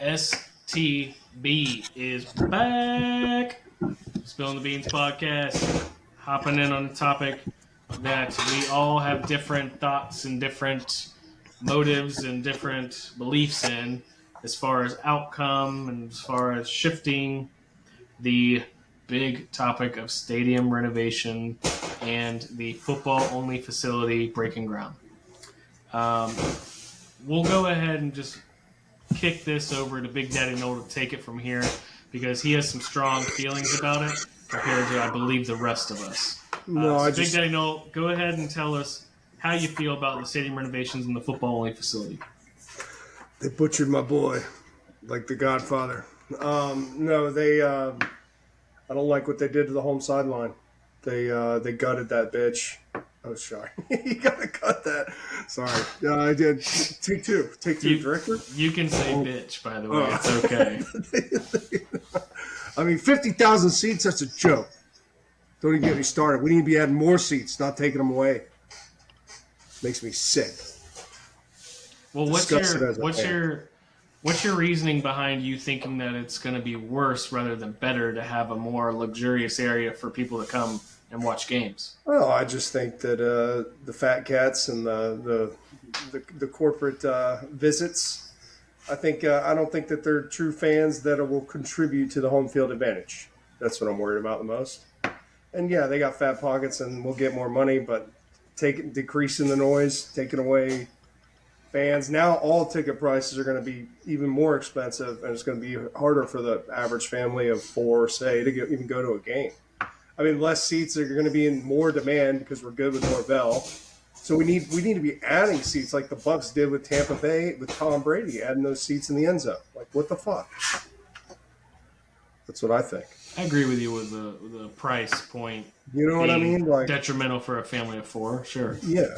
STB is back. Spilling the Beans podcast. Hopping in on a topic that we all have different thoughts and different motives and different beliefs in as far as outcome and as far as shifting the big topic of stadium renovation and the football-only facility breaking ground. We'll go ahead and just kick this over to Big Daddy Noel to take it from here because he has some strong feelings about it compared to, I believe, the rest of us. Big Daddy Noel, go ahead and tell us how you feel about the stadium renovations and the football-only facility. They butchered my boy, like the Godfather. I don't like what they did to the home sideline. They gutted that bitch. Oh, sorry. You gotta cut that. Sorry. Yeah, I did. Take two, director. You can say bitch, by the way. It's okay. I mean, 50,000 seats, that's a joke. Don't even get me started. We need to be adding more seats, not taking them away. Makes me sick. Well, what's your reasoning behind you thinking that it's going to be worse rather than better to have a more luxurious area for people to come and watch games? Well, I just think that the fat cats and the corporate visits, I don't think that they're true fans that will contribute to the home field advantage. That's what I'm worried about the most. And yeah, they got fat pockets and we'll get more money, but decreasing the noise, taking away fans. Now all ticket prices are going to be even more expensive, and it's going to be harder for the average family of four, say, to even go to a game. I mean, less seats are going to be in more demand because we're good with Norvell. So we need to be adding seats like the Bucs did with Tampa Bay with Tom Brady, adding those seats in the end zone. Like, what the fuck? That's what I think. I agree with you with the price point. You know what I mean? Like detrimental for a family of four. Sure. Yeah.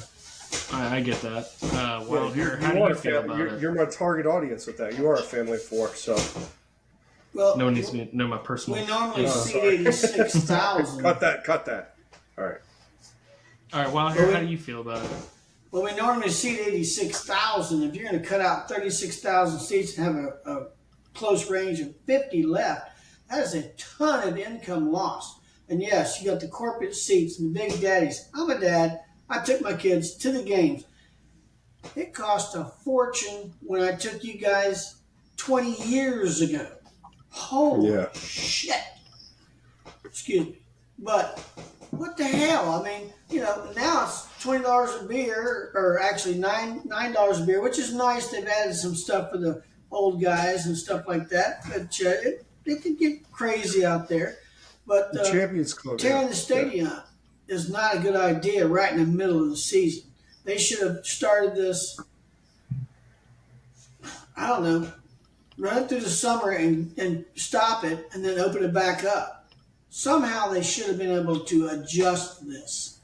I get that. How do you feel about it? You're my target audience with that. You are a family of four, so. Well, no one needs to know my personal. We normally seat 86,000. Cut that. All right. How do you feel about it? Well, we normally seat 86,000. If you're going to cut out 36,000 seats and have a close range of 50 left, that is a ton of income loss. And yes, you got the corporate seats and the big daddies. I'm a dad. I took my kids to the games. It cost a fortune when I took you guys 20 years ago. Holy shit. Excuse me. But what the hell? I mean, now it's $20 a beer, or actually $9 a beer, which is nice. They've added some stuff for the old guys and stuff like that. But it can get crazy out there. But the Champions Club tearing the stadium up is not a good idea right in the middle of the season. They should have started this, I don't know, run it through the summer and stop it and then open it back up. Somehow they should have been able to adjust this.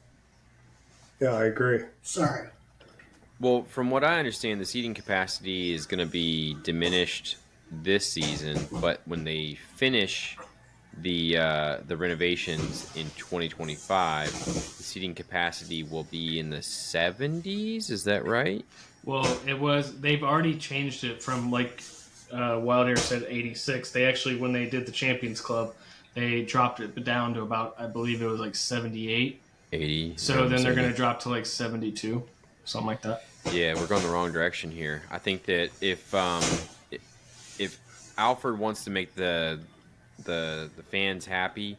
Yeah, I agree. Sorry. Well, from what I understand, the seating capacity is going to be diminished this season, but when they finish the renovations in 2025, the seating capacity will be in the 70s. Is that right? Well, they've already changed it from, like Wild Air said, 86. They actually, when they did the Champions Club, they dropped it down to about, I believe it was like 78. 80. So then they're going to drop to like 72, something like that. Yeah, we're going the wrong direction here. I think that if Alford wants to make the fans happy,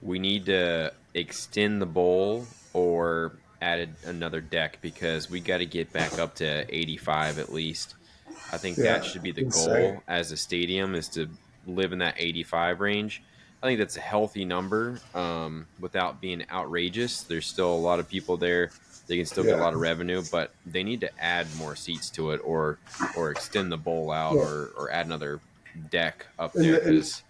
we need to extend the bowl or add another deck because we got to get back up to 85 at least. I think that should be the goal as a stadium, is to live in that 85 range. I think that's a healthy number without being outrageous. There's still a lot of people there. They can still get a lot of revenue, but they need to add more seats to it or extend the bowl out or add another deck up there because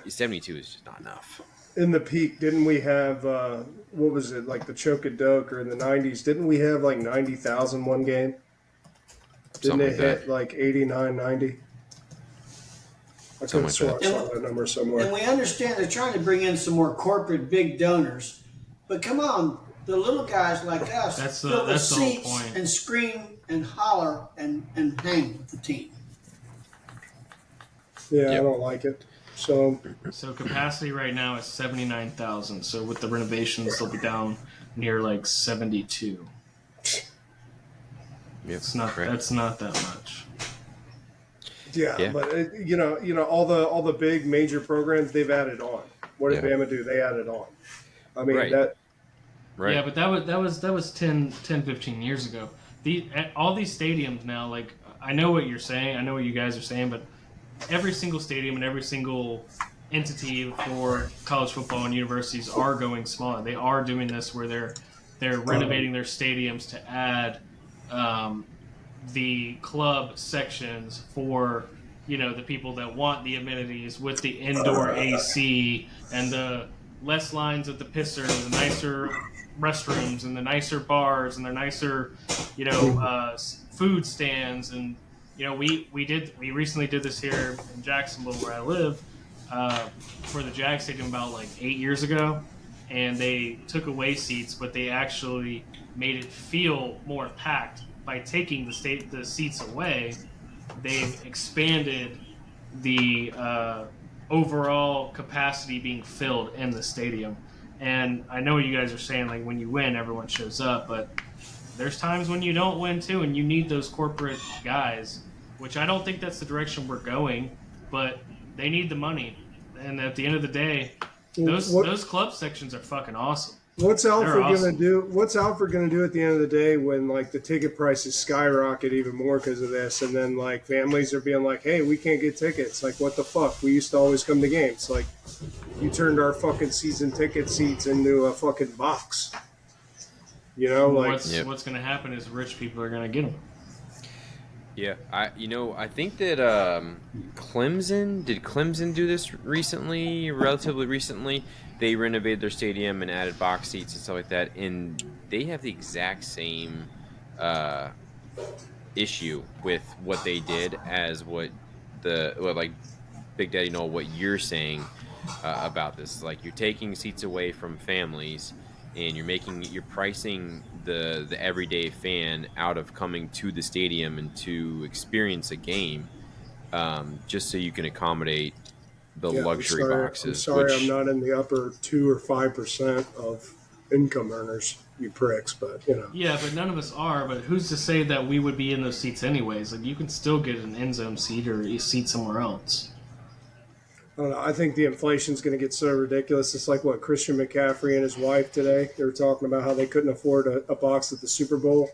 72 is just not enough. In the peak, didn't we have, what was it, like the Choke-a-Doke or in the 90s, didn't we have like 90,000 one game? Didn't it hit like 89, 90? I could have saw that number somewhere. And we understand they're trying to bring in some more corporate big donors, but come on, the little guys like us fill the seats and scream and holler and hang with the team. Yeah, I Yep. don't like it. So So capacity right now is 79,000. So with the renovations, they'll be down near like 72. Yep. It's not. Right. That's not that much. yeah, Yeah. but all the big major programs they've added on. What did Yeah. Bama do? They added on. I mean Right. that. Right. Yeah, but that was 10, 15 years ago. All these stadiums now, like I know what you're saying, I know what you guys are saying, but every single stadium and every single entity for college football and universities are going smaller. They are doing this where they're renovating their stadiums to add the club sections for the people that want the amenities with the indoor AC and the less lines at the pisser, the nicer restrooms and the nicer bars and the nicer food stands. And we recently did this here in Jacksonville where I live for the Jag Stadium about like 8 years ago, and they took away seats, but they actually made it feel more packed by taking the seats away. They've expanded the overall capacity being filled in the stadium. And I know what you guys are saying, like when you win, everyone shows up, but there's times when you don't win too, and you need those corporate guys, which I don't think that's the direction we're going, but they need the money. And at the end of the day, those club sections are fucking awesome. What's Alford awesome. gonna do? What's Alford gonna do at the end of the day when like the ticket prices skyrocket even more because of this, and then like families are being like, "Hey, we can't get tickets." Like, what the fuck? We used to always come to games. Like, you turned our fucking season ticket seats into a fucking box. What's going to happen is rich people are going to get them. Yeah, I think that Clemson do this relatively recently? They renovated their stadium and added box seats and stuff like that, and they have the exact same issue with what they did as what Big Daddy Noel, what you're saying about this. Like, you're taking seats away from families, and you're pricing the everyday fan out of coming to the stadium and to experience a game, just so you can accommodate the luxury boxes. I'm sorry, which, I'm not in the upper 2 or 5% of income earners, you pricks. But Yeah, but none of us are. But who's to say that we would be in those seats anyways? Like, you can still get an end zone seat or a seat somewhere else. I don't know. I think the inflation's going to get so ridiculous. It's like what Christian McCaffrey and his wife today. They were talking about how they couldn't afford a box at the Super Bowl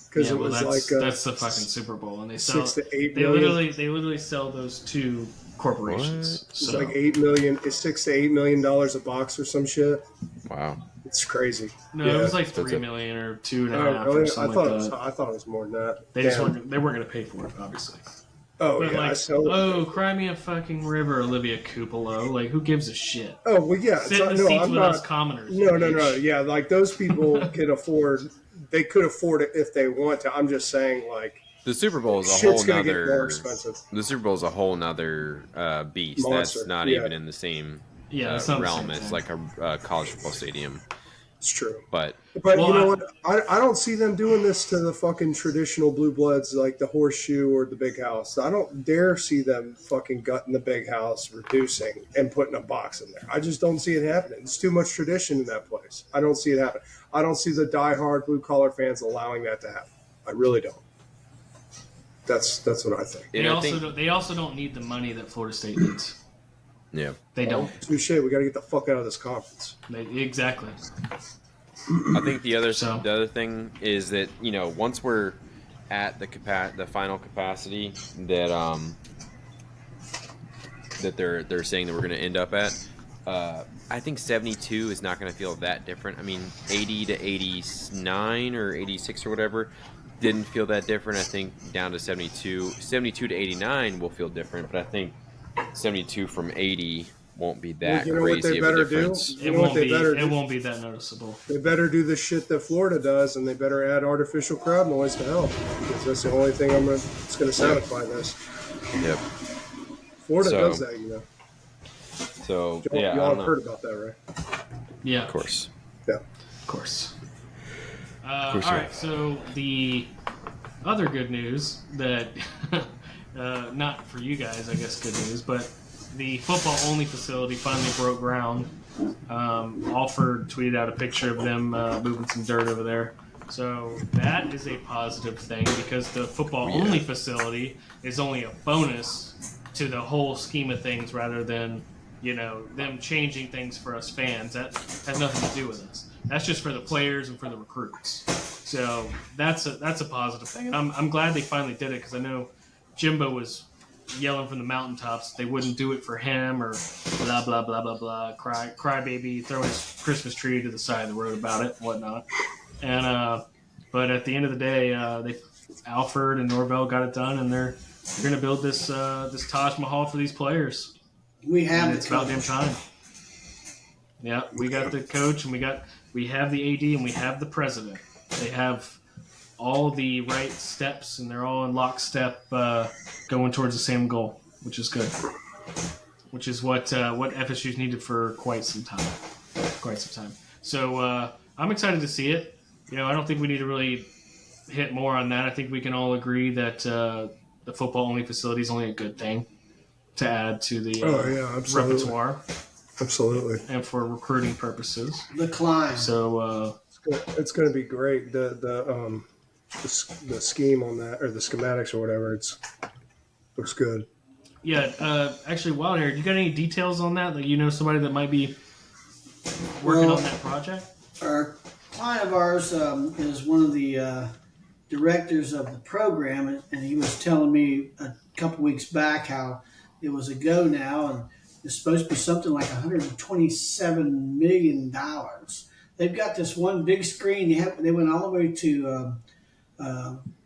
because it was that's the fucking Super Bowl, and they sell 6 to 8 they million. literally sell those to corporations. What? It's So like 8 million. It's $6 to $8 million a box or some shit. wow. It's crazy. no, it was like 3 million or 2.5 or Really? something like that. I thought it was more than that. They weren't going to pay for it, obviously. Oh But yeah. like, cry me a fucking river, Olivia Cupolo. Like, who gives a shit? Oh well, yeah. Sit in the seats with us commoners. No. bitch. Yeah, like those people can afford. They could afford it if they want to. I'm just saying, like, The Super Bowl is a shit's whole gonna get more nother. expensive. The Super Bowl is a whole nother beast. Monster, That's not yeah. even in the same It's not the realm same as thing. like a college football stadium. It's true. But But Well, you know what? I don't see them doing this to the fucking traditional blue bloods like the horseshoe or the big house. I don't dare see them fucking gutting the big house, reducing, and putting a box in there. I just don't see it happening. It's too much tradition in that place. I don't see it happen. I don't see the diehard blue collar fans allowing that to happen. I really don't. That's what I think. They also don't need the money that Florida State needs. yeah, They don't. Touche. We got to get the fuck out of this conference. Exactly. I think the other thing is that once we're at the final capacity that that they're saying that we're going to end up at, I think 72 is not going to feel that different. I mean, 80 to 89 or 86 or whatever didn't feel that different. I think down to 72 to 89 will feel different, but I think 72 from 80 won't be that You know what crazy they of a better do? difference. You know what they better do? It won't be that noticeable. They better do the shit that Florida does, and they better add artificial crowd noise to help. Because that's the only thing it's going to satisfy this. Yep. Florida does that, you know. So Y'all I don't have know. heard about that, right? Yeah, Of course. Yeah. Of course. course All you right. So the other good news that not for you guys, I guess, good news, but the football-only facility finally broke ground. Alford tweeted out a picture of them moving some dirt over there. So that is a positive thing because the football-only facility is only a bonus to the whole scheme of things rather than, them changing things for us fans. That has nothing to do with us. That's just for the players and for the recruits. So that's a positive thing. And I'm glad they finally did it because I know Jimbo was yelling from the mountaintops they wouldn't do it for him or blah blah blah blah blah, cry baby, throw his Christmas tree to the side of the road about it and whatnot. And but at the end of the day, Alford and Norvell got it done, and they're going to build this Taj Mahal for these players. We have and it's about damn time. Yeah, we got the coach, and we have the AD, and we have the president. They have all the right steps, and they're all in lockstep, going towards the same goal, which is good. Which is what FSU's needed for quite some time. So I'm excited to see it. I don't think we need to really hit more on that. I think we can all agree that the football-only facility is only a good thing to add to the repertoire. Absolutely. And for recruiting purposes. The climb. So it's going to be great. The scheme on that, or the schematics or whatever, looks good. Yeah, actually, Wild Hair, you got any details on that? Like, somebody that might be working on that project? Our client of ours is one of the directors of the program, and he was telling me a couple weeks back how it was a go now, and it's supposed to be something like $127 million. They've got this one big screen. They went all the way to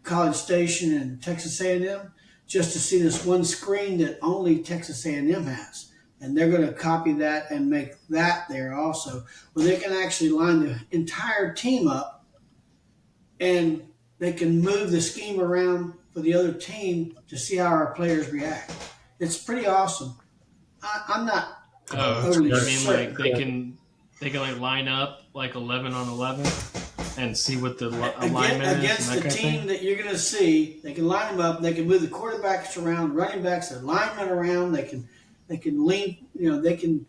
College Station and Texas A&M just to see this one screen that only Texas A&M has. And they're going to copy that and make that there also, where they can actually line the entire team up and they can move the scheme around for the other team to see how our players react. It's pretty awesome. I'm not overly certain. Like they can like line up like 11 on 11 and see what the alignment is against the team that you're going to see. They can line them up. They can move the quarterbacks around, running backs, the linemen around. They can lean. They can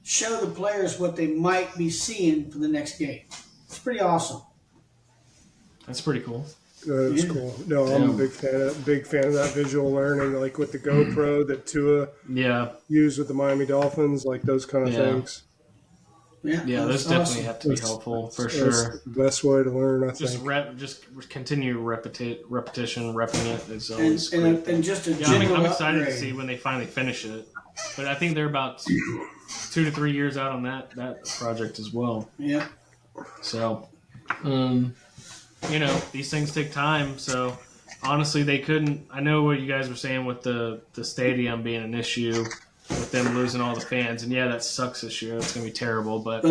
show the players what they might be seeing for the next game. It's pretty awesome. That's pretty cool. That's cool. No, I'm a big fan of that visual learning, like with the GoPro that Tua used with the Miami Dolphins, like those kind of things. Yeah, those definitely have to be helpful for sure. That's the best way to learn, I think. Just continue repetition, repping it is always great. And just a general I'm excited upgrade. to see when they finally finish it. But I think they're about 2 to 3 years out on that project as well. Yeah. So, these things take time. So, honestly, they couldn't. I know what you guys were saying with the stadium being an issue, with them losing all the fans, and that sucks this year. It's gonna be terrible. But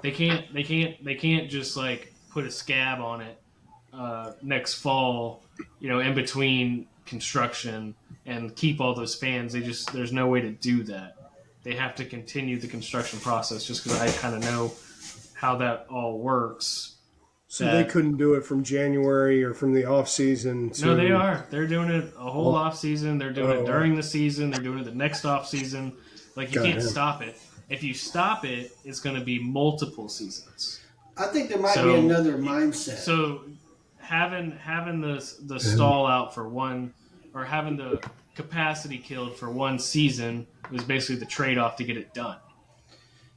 they can't just like put a scab on it next fall. In between construction and keep all those fans. There's no way to do that. They have to continue the construction process. Just because I kind of know how that all works. So they couldn't do it from January or from the off season. No, they are. They're doing it a whole off season. They're doing it during the season. They're doing it the next off season. Like you can't stop it. If you stop it, it's going to be multiple seasons. I think there might be another mindset. So having the stall out for one, or having the capacity killed for one season was basically the trade off to get it done.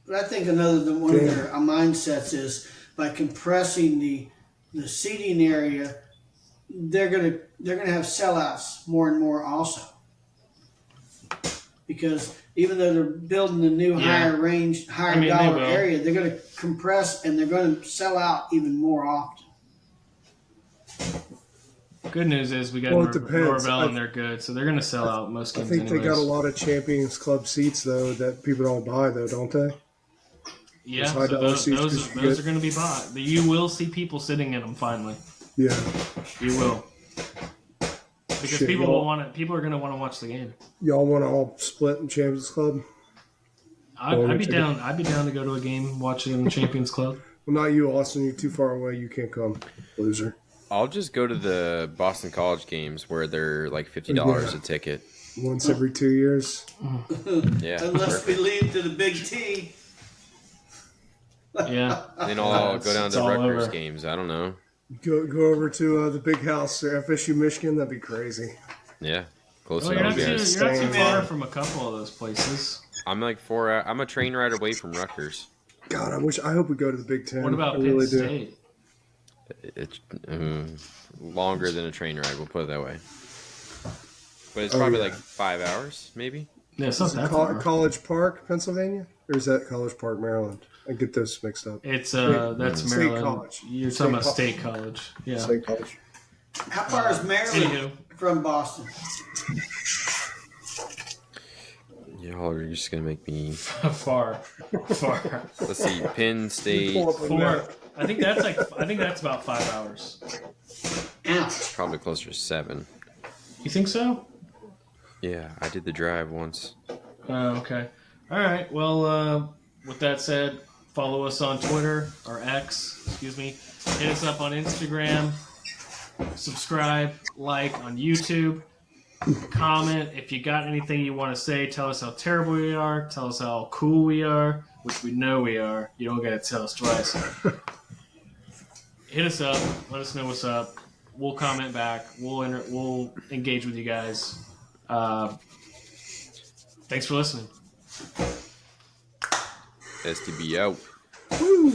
But I think one of their mindsets is by compressing the seating area, they're gonna have sellouts more and more also. Because even though they're building the new higher dollar area, they're gonna compress and they're gonna sell out even more often. Good news is we got Norvell and they're good, so they're going to sell out most games. I think they got a lot of Champions Club seats though that people don't buy though, don't they? Yeah, so those are going to be bought. You will see people sitting in them finally. Yeah, you will, because people are going to want to watch the game. Y'all want to all split in Champions Club? I'd be down. I'd be down to go to a game, watch it in the Champions Club. Well, not you, Austin. You're too far away. You can't come, loser. I'll just go to the Boston College games where they're like $50 a ticket. Once every 2 years. Yeah, Unless we perfect. leave to the Big T. Yeah. And then I'll go down It's to all Rutgers over. games. I don't know. Go over to the big house, FSU, Michigan. That'd be crazy. Yeah, close Well, you're not enough, too guys. far from a couple of those places. I'm like 4. I'm a train ride away from Rutgers. God, I hope we go to the Big Ten. What about I Penn really do. State? It's longer than a train ride. We'll put it that way. But it's probably like 5 hours, maybe. Yeah, it's not Is it that far. College Park, Pennsylvania, or is that College Park, Maryland? I get those mixed up. It's that's State Maryland. College. You're State talking about co- State College. Yeah. State College. How far is Maryland Anywho. from Boston? Y'all are just gonna make me. far. Let's see, Penn State. Pull up a map. 4. I think that's about 5 hours. Ouch. Probably closer to 7. You think so? Yeah, I did the drive once. Okay. All right. Well, with that said, follow us on Twitter or X. Excuse me. Hit us up on Instagram. Subscribe, like on YouTube. Comment if you got anything you want to say. Tell us how terrible we are. Tell us how cool we are, which we know we are. You don't got to tell us twice. Hit us up. Let us know what's up. We'll comment back. We'll engage with you guys. Thanks for listening. STB out. Woo!